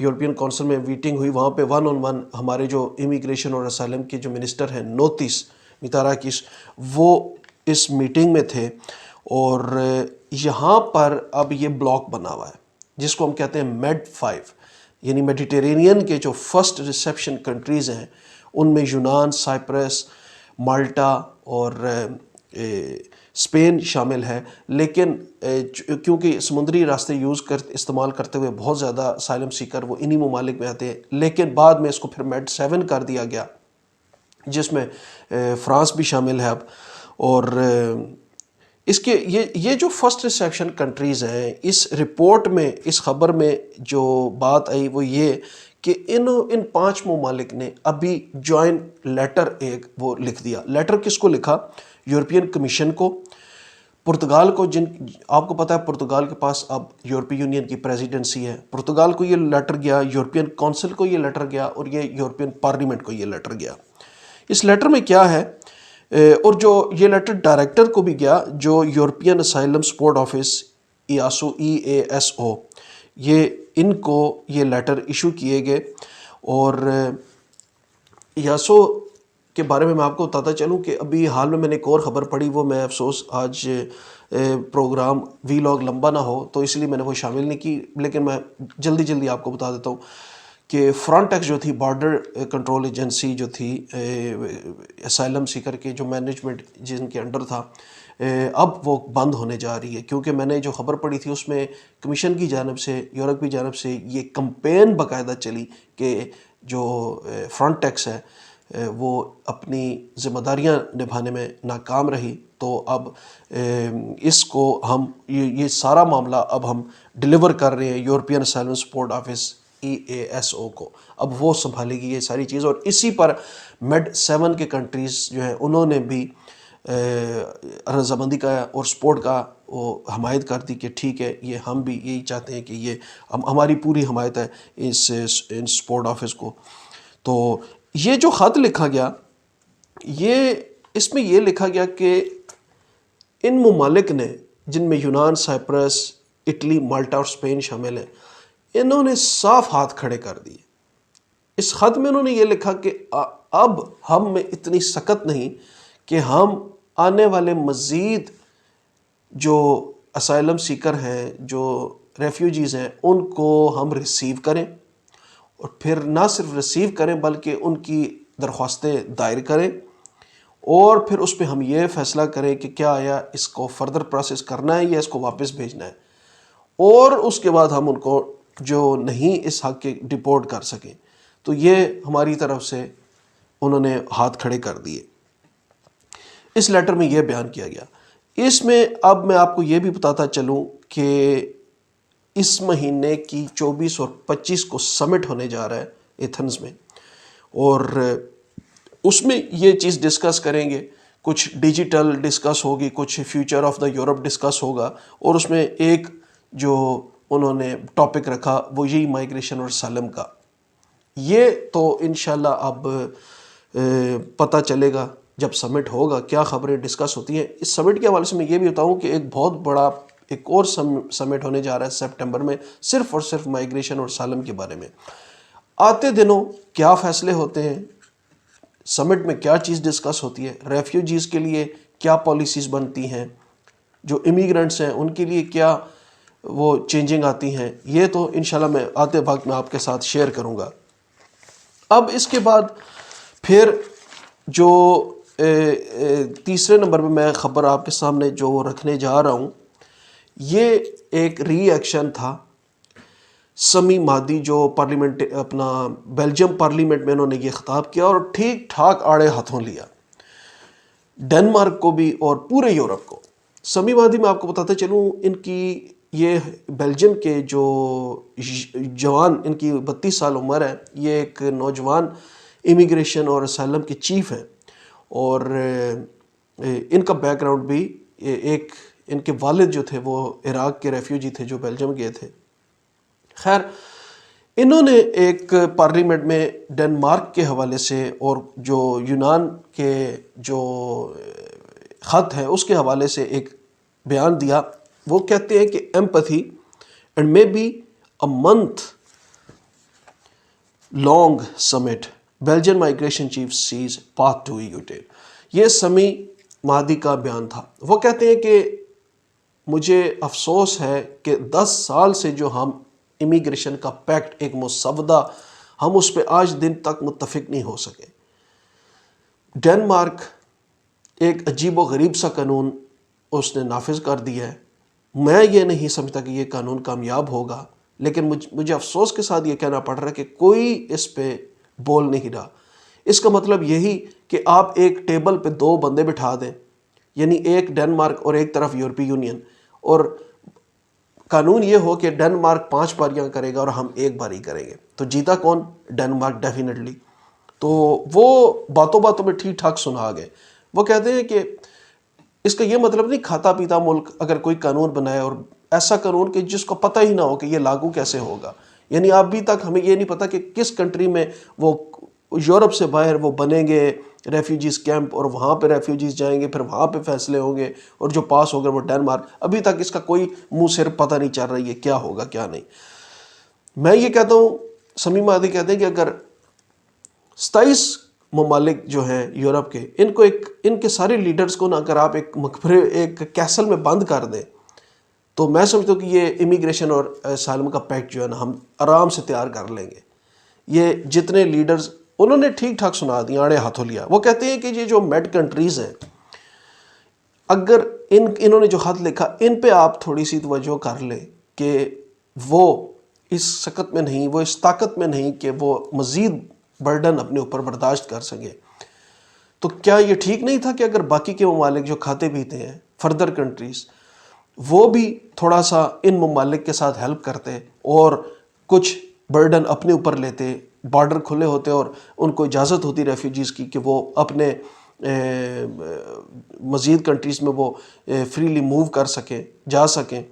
European council میں meeting ہوئی، وہاں پہ 1 on 1 ہمارے جو امیگریشن اور اسائلم کے جو منسٹر ہیں نوتس میتاراکیس، وہ اس میٹنگ میں تھے. اور یہاں پر اب یہ بلاک بنا ہوا ہے جس کو ہم کہتے ہیں MED 5، یعنی میڈیٹرینین کے جو فرسٹ ریسیپشن کنٹریز ہیں ان میں یونان، سائپرس، مالٹا اور اسپین شامل ہے. لیکن کیونکہ سمندری راستے استعمال کرتے ہوئے بہت زیادہ اسائلم سیکر وہ انہی ممالک میں آتے ہیں، لیکن بعد میں اس کو پھر MED 7 کر دیا گیا جس میں فرانس بھی شامل ہے اب. اور اس کے یہ جو فرسٹ ریسیپشن کنٹریز ہیں، اس رپورٹ میں، اس خبر میں جو بات آئی وہ یہ کہ ان 5 ممالک نے ابھی جوائنٹ لیٹر ایک وہ لکھ دیا. لیٹر کس کو لکھا؟ یورپین کمیشن کو، پرتگال کو. آپ کو پتہ ہے پرتگال کے پاس اب یورپی یونین کی پریزیڈنسی ہے. پرتگال کو یہ لیٹر گیا، یورپین کونسل کو یہ لیٹر گیا، اور یہ یورپین پارلیمنٹ کو یہ لیٹر گیا. اس لیٹر میں کیا ہے، اور جو یہ لیٹر ڈائریکٹر کو بھی گیا جو European asylum support office EASO، یہ ان کو یہ لیٹر ایشو کیے گئے. اور EASO کے بارے میں آپ کو بتاتا چلوں کہ ابھی حال میں نے ایک اور خبر پڑھی، وہ میں افسوس آج پروگرام ویلاگ لمبا نہ ہو تو اس لیے میں نے وہ شامل نہیں کی، لیکن میں جلدی آپ کو بتا دیتا ہوں کہ فرنٹیکس جو تھی، بارڈر کنٹرول ایجنسی جو تھی اسائلم سیکر کے جو مینجمنٹ جن کے انڈر تھا، اب وہ بند ہونے جا رہی ہے. کیونکہ میں نے جو خبر پڑھی تھی اس میں کمیشن کی جانب سے، یورپ کی جانب سے یہ کمپین باقاعدہ چلی کہ جو فرنٹیکس ہے وہ اپنی ذمہ داریاں نبھانے میں ناکام رہی، تو اب اس کو ہم یہ سارا معاملہ اب ہم ڈیلیور کر رہے ہیں European asylum support office EASO کو. اب وہ سنبھالے گی یہ ساری چیز. اور اسی پر MED 7 کے کنٹریز جو ہیں انہوں نے بھی رضامندی کا اور سپورٹ کا وہ حمایت کر دی کہ ٹھیک ہے، یہ ہم بھی یہی چاہتے ہیں کہ یہ ہماری پوری حمایت ہے ان سپورٹ آفس کو. تو یہ جو خط لکھا گیا، اس میں یہ لکھا گیا کہ ان ممالک نے، جن میں یونان، سائپرس، اٹلی، مالٹا اور اسپین شامل ہیں، انہوں نے صاف ہاتھ کھڑے کر دیے. اس خط میں انہوں نے یہ لکھا کہ اب ہم میں اتنی سخت نہیں کہ ہم آنے والے مزید جو اسائلم سیکر ہیں، جو ریفیوجیز ہیں، ان کو ہم ریسیو کریں، اور پھر نہ صرف ریسیو کریں بلکہ ان کی درخواستیں دائر کریں، اور پھر اس پہ ہم یہ فیصلہ کریں کہ کیا آیا اس کو فردر پروسیس کرنا ہے یا اس کو واپس بھیجنا ہے. اور اس کے بعد ہم ان کو جو نہیں اس حق کے ڈپورٹ کر سکیں. تو یہ ہماری طرف سے انہوں نے ہاتھ کھڑے کر دیے. اس لیٹر میں یہ بیان کیا گیا. اس میں اب میں آپ کو یہ بھی بتاتا چلوں کہ اس مہینے کی 24 اور 25 کو سمٹ ہونے جا رہا ہے ایتھنز میں، اور اس میں یہ چیز ڈسکس کریں گے. کچھ ڈیجیٹل ڈسکس ہوگی، کچھ future of the Europe discuss ہوگا، اور اس میں ایک جو انہوں نے ٹاپک رکھا وہ یہی مائیگریشن اور اسائلم کا. یہ تو انشاءاللہ اب پتہ چلے گا جب سمٹ ہوگا کیا خبریں ڈسکس ہوتی ہیں. اس سمٹ کے حوالے سے میں یہ بھی بتاؤں کہ ایک بہت بڑا ایک اور سمٹ ہونے جا رہا ہے سپٹمبر میں، صرف اور صرف مائیگریشن اور اسائلم کے بارے میں. آتے دنوں کیا فیصلے ہوتے ہیں، سمٹ میں کیا چیز ڈسکس ہوتی ہے، ریفیوجیز کے لیے کیا پالیسیز بنتی ہیں، جو امیگرنٹس ہیں ان کے لیے کیا وہ چینجنگ آتی ہیں، یہ تو انشاءاللہ میں آتے وقت میں آپ کے ساتھ شیئر کروں گا. اب اس کے بعد پھر جو تیسرے نمبر پہ میں خبر آپ کے سامنے جو رکھنے جا رہا ہوں، یہ ایک ری ایکشن تھا سمی مہدی جو پارلیمنٹ اپنا بیلجیم پارلیمنٹ میں انہوں نے یہ خطاب کیا اور ٹھیک ٹھاک آڑے ہاتھوں لیا ڈنمارک کو بھی اور پورے یورپ کو. سمی مہدی میں آپ کو بتاتے چلوں، ان کی یہ بیلجیم کے جو جوان، ان کی 32 سال عمر ہے، یہ ایک نوجوان امیگریشن اور اسائلم کے چیف ہیں. اور ان کا بیک گراؤنڈ بھی ایک، ان کے والد جو تھے وہ عراق کے ریفیوجی تھے جو بیلجیم گئے تھے. خیر، انہوں نے ایک پارلیمنٹ میں ڈنمارک کے حوالے سے اور جو یونان کے جو خط ہے اس کے حوالے سے ایک بیان دیا. وہ کہتے ہیں کہ empathy and may be a month long summit Belgian migration chief says path to you ten. یہ سمی مہدی کا بیان تھا. وہ کہتے ہیں کہ مجھے افسوس ہے کہ 10 سال سے جو ہم امیگریشن کا پیکٹ ایک مسودہ ہم اس پہ آج دن تک متفق نہیں ہو سکے. ڈنمارک ایک عجیب و غریب سا قانون اس نے نافذ کر دیا ہے. میں یہ نہیں سمجھتا کہ یہ قانون کامیاب ہوگا، لیکن مجھے افسوس کے ساتھ یہ کہنا پڑ رہا ہے کہ کوئی اس پہ بول نہیں رہا. اس کا مطلب یہی کہ آپ ایک ٹیبل پہ 2 بندے بٹھا دیں، یعنی ایک ڈنمارک اور ایک طرف یورپی یونین، اور قانون یہ ہو کہ ڈنمارک 5 باریاں کرے گا اور ہم 1 باری کریں گے، تو جیتا کون؟ Denmark definitely. تو وہ باتوں باتوں میں ٹھیک ٹھاک سنا گئے. وہ کہتے ہیں کہ اس کا یہ مطلب نہیں کھاتا پیتا ملک اگر کوئی قانون بنائے اور ایسا قانون کہ جس کو پتہ ہی نہ ہو کہ یہ لاگو کیسے ہوگا. یعنی ابھی تک ہمیں یہ نہیں پتا کہ کس کنٹری میں وہ یورپ سے باہر وہ بنیں گے ریفیوجیز کیمپ، اور وہاں پہ ریفیوجیز جائیں گے، پھر وہاں پہ فیصلے ہوں گے، اور جو پاس ہوگا وہ ڈنمارک. ابھی تک اس کا کوئی منہ سر پتہ نہیں چل رہی ہے کیا ہوگا کیا نہیں. میں یہ کہتا ہوں، سمی مہدی کہتے ہیں کہ اگر 27 ممالک جو ہیں یورپ کے، ان کے سارے لیڈرز کو نہ اگر آپ ایک مقبرے ایک کیسل میں بند کر دیں، تو میں سمجھتا ہوں کہ یہ امیگریشن اور اسائلم کا پیکٹ جو ہے نا ہم آرام سے تیار کر لیں گے. یہ جتنے لیڈرز انہوں نے ٹھیک ٹھاک سنا دیا، آڑے ہاتھوں لیا. وہ کہتے ہیں کہ یہ جو میڈ کنٹریز ہیں، اگر انہوں نے جو خط لکھا ان پہ آپ تھوڑی سی توجہ کر لیں کہ وہ اس سکت میں نہیں، وہ اس طاقت میں نہیں کہ وہ مزید برڈن اپنے اوپر برداشت کر سکے. تو کیا یہ ٹھیک نہیں تھا کہ اگر باقی کے ممالک جو کھاتے پیتے ہیں فردر کنٹریز، وہ بھی تھوڑا سا ان ممالک کے ساتھ ہیلپ کرتے اور کچھ برڈن اپنے اوپر لیتے، بارڈر کھلے ہوتے اور ان کو اجازت ہوتی ریفیوجیز کی کہ وہ اپنے مزید کنٹریز میں وہ فریلی موو کر سکیں، جا سکیں،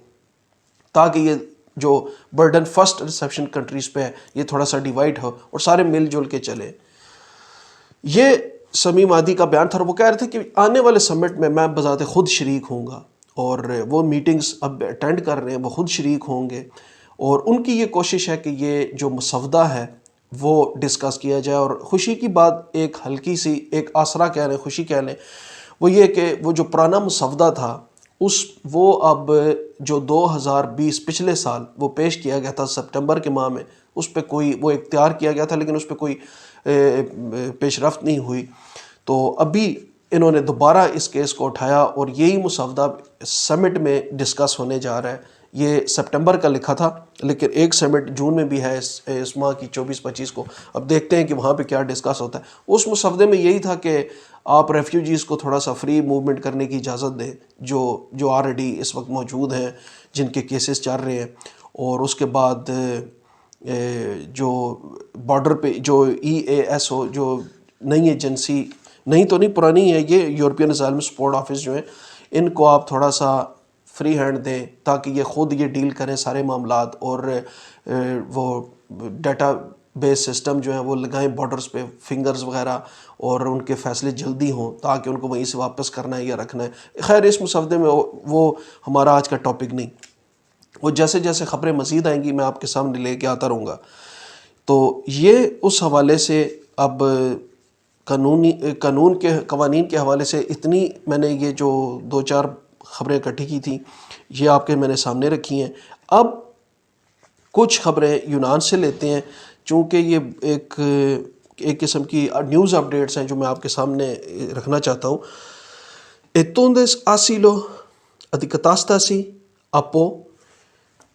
تاکہ یہ جو برڈن فرسٹ ریسیپشن کنٹریز پہ ہے یہ تھوڑا سا ڈیوائڈ ہو اور سارے مل جل کے چلے. یہ سمی مہدی کا بیان تھا. اور وہ کہہ رہے تھے کہ آنے والے سمٹ میں بذات خود شریک ہوں گا، اور وہ میٹنگز اب اٹینڈ کر رہے ہیں، وہ خود شریک ہوں گے، اور ان کی یہ کوشش ہے کہ یہ جو مسودہ ہے وہ ڈسکس کیا جائے. اور خوشی کی بات ایک ہلکی سی ایک آسرا کہہ لیں، خوشی کہہ لیں، وہ یہ کہ وہ جو پرانا مسودہ تھا وہ اب جو 2020 پچھلے سال وہ پیش کیا گیا تھا سپٹمبر کے ماہ میں، اس پہ کوئی وہ اختیار کیا گیا تھا لیکن اس پہ کوئی پیش رفت نہیں ہوئی. تو ابھی انہوں نے دوبارہ اس کیس کو اٹھایا اور یہی مسودہ سمٹ میں ڈسکس ہونے جا رہا ہے. یہ سپٹمبر کا لکھا تھا لیکن ایک سمٹ جون میں بھی ہے اس ماہ کی 24-25 کو. اب دیکھتے ہیں کہ وہاں پہ کیا ڈسکس ہوتا ہے. اس مسودے میں یہی تھا کہ آپ ریفیوجیز کو تھوڑا سا فری موومنٹ کرنے کی اجازت دیں جو آلریڈی اس وقت موجود ہیں، جن کے کیسز چل رہے ہیں. اور اس کے بعد جو بارڈر پہ جو EAS ہو، جو نئی ایجنسی، نہیں تو نہیں پرانی ہے، یہ یورپین اسائلم سپورٹ آفس جو ہیں، ان کو آپ تھوڑا سا فری ہینڈ دیں تاکہ یہ خود یہ ڈیل کریں سارے معاملات، اور وہ ڈیٹا بیس سسٹم جو ہیں وہ لگائیں بارڈرز پہ، فنگرز وغیرہ، اور ان کے فیصلے جلدی ہوں تاکہ ان کو وہیں سے واپس کرنا ہے یا رکھنا ہے. خیر اس مسودے میں وہ ہمارا آج کا ٹاپک نہیں. وہ جیسے جیسے خبریں مزید آئیں گی میں آپ کے سامنے لے کے آتا رہوں گا. تو یہ اس حوالے سے اب قانون کے قوانین کے حوالے سے اتنی میں نے یہ جو 2-4 خبریں اکٹھی کی تھیں یہ آپ کے میں نے سامنے رکھی ہیں. اب کچھ خبریں یونان سے لیتے ہیں، چونکہ یہ ایک قسم کی نیوز اپڈیٹس ہیں جو میں آپ کے سامنے رکھنا چاہتا ہوں. Entonces asilo αντικατάσταση από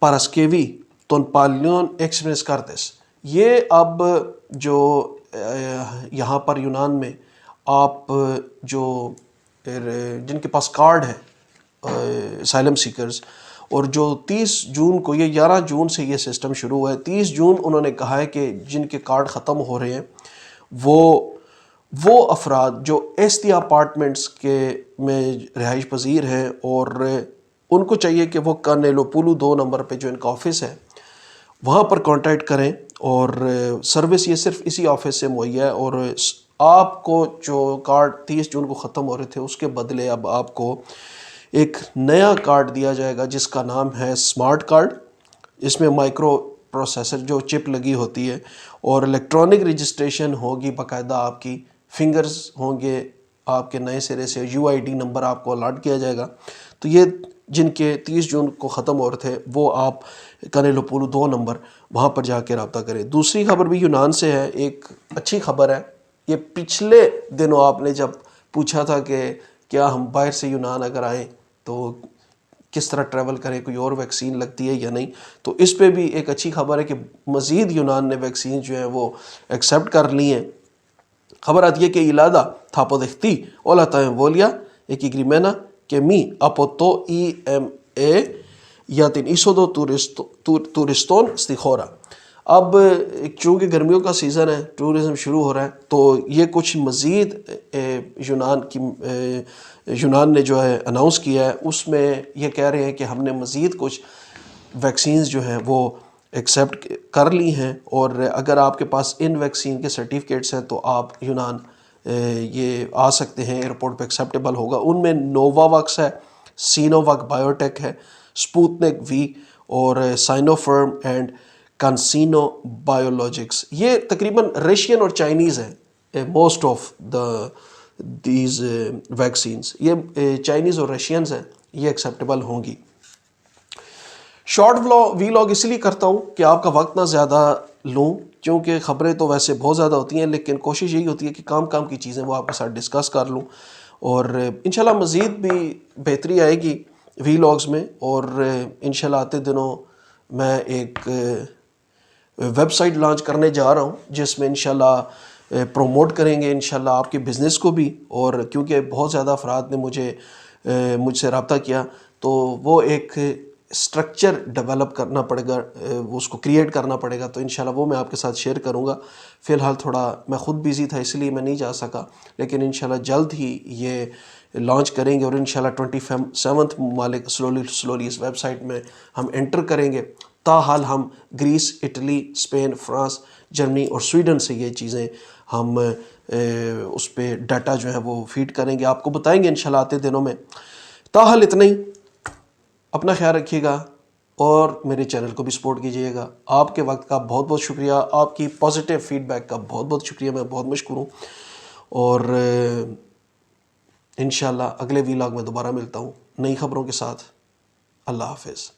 Παρασκευή των παλιών έξυπνες κάρτες. یہ اب جو یہاں پر یونان میں آپ جو جن کے پاس کارڈ ہے اسائلم سیکرز، اور جو 30 جون کو، یہ 11 جون سے یہ سسٹم شروع ہوا ہے، 30 جون انہوں نے کہا ہے کہ جن کے کارڈ ختم ہو رہے ہیں وہ افراد جو ایسٹی اپارٹمنٹس کے میں رہائش پذیر ہیں، اور ان کو چاہیے کہ وہ کانیلوپولو 2 نمبر پہ جو ان کا آفس ہے وہاں پر کانٹیکٹ کریں، اور سروس یہ صرف اسی آفس سے مہیا ہے. اور آپ کو جو کارڈ 30 جون کو ختم ہو رہے تھے اس کے بدلے اب آپ کو ایک نیا کارڈ دیا جائے گا جس کا نام ہے اسمارٹ کارڈ. اس میں مائکرو پروسیسر جو چپ لگی ہوتی ہے، اور الیکٹرانک رجسٹریشن ہوگی باقاعدہ، آپ کی فنگرز ہوں گے، آپ کے نئے سرے سے UID نمبر آپ کو الاٹ کیا جائے گا. تو یہ جن کے 30 جون کو ختم ہو رہے تھے وہ آپ کنیلوپولو 2 نمبر وہاں پر جا کے رابطہ کریں. دوسری خبر بھی یونان سے ہے، ایک اچھی خبر ہے. یہ پچھلے دنوں آپ نے جب پوچھا تھا کہ کیا ہم باہر سے یونان اگر آئیں تو کس طرح ٹریول کریں، کوئی اور ویکسین لگتی ہے یا نہیں، تو اس پہ بھی ایک اچھی خبر ہے کہ مزید یونان نے ویکسین جو ہیں وہ ایکسیپٹ کر لی ہیں. خبر آتی ہے کہ ایلادا تھاپو دختی اولا تائیں وولیا ایک گریمینا کہ می اپو تو EMA یا تین ایسودو ٹورسٹون استخورا. اب چونکہ گرمیوں کا سیزن ہے، ٹورزم شروع ہو رہا ہے، تو یہ کچھ مزید یونان نے جو ہے اناؤنس کیا ہے. اس میں یہ کہہ رہے ہیں کہ ہم نے مزید کچھ ویکسینز جو ہیں وہ ایکسیپٹ کر لی ہیں، اور اگر آپ کے پاس ان ویکسین کے سرٹیفکیٹس ہیں تو آپ یونان یہ آ سکتے ہیں، ایئرپورٹ پہ ایکسیپٹیبل ہوگا. ان میں نووا ویکس ہے، سینوواک بایوٹیک ہے، سپوتنک وی اور سائنو فرم اینڈ کانسینو بایولوجکس. یہ تقریباً رشین اور چائنیز ہیں موسٹ آف دیز ویکسینز. یہ چائنیز اور رشینز ہیں، یہ ایکسیپٹیبل ہوں گی. شارٹ ویلاگ اس لیے کرتا ہوں کہ آپ کا وقت نہ زیادہ لوں، کیونکہ خبریں تو ویسے بہت زیادہ ہوتی ہیں، لیکن کوشش یہی ہوتی ہے کہ کام کی چیزیں وہ آپ کے ساتھ ڈسکس کر لوں. اور انشاءاللہ مزید بھی بہتری آئے گی ویلاگز میں. اور انشاءاللہ آتے دنوں میں ایک ویب سائٹ لانچ کرنے جا رہا ہوں، جس میں انشاءاللہ پروموٹ کریں گے انشاءاللہ آپ کے بزنس کو بھی. اور کیونکہ بہت زیادہ افراد نے مجھ سے رابطہ کیا، تو وہ ایک اسٹرکچر ڈیولپ کرنا پڑے گا، اس کو کریٹ کرنا پڑے گا. تو انشاءاللہ وہ میں آپ کے ساتھ شیئر کروں گا. فی الحال تھوڑا میں خود بیزی تھا، اس لیے میں نہیں جا سکا، لیکن انشاءاللہ جلد ہی یہ لانچ کریں گے. اور انشاءاللہ 27 ممالک سلولی اس ویب سائٹ میں ہم انٹر کریں گے. تاحال ہم Greece, Italy, Spain, France, Germany اور سویڈن سے یہ چیزیں ہم اس پہ ڈاٹا جو ہے وہ فیڈ کریں گے، آپ کو بتائیں گے انشاءاللہ آتے دنوں میں. تاحال اتنا ہی. اپنا خیال رکھیے گا اور میرے چینل کو بھی سپورٹ کیجیے گا. آپ کے وقت کا بہت بہت شکریہ، آپ کی پازیٹیو فیڈ بیک کا بہت بہت شکریہ، میں بہت مشکور ہوں. اور انشاءاللہ اگلے ویلاگ میں دوبارہ ملتا ہوں نئی خبروں کے ساتھ. اللہ حافظ.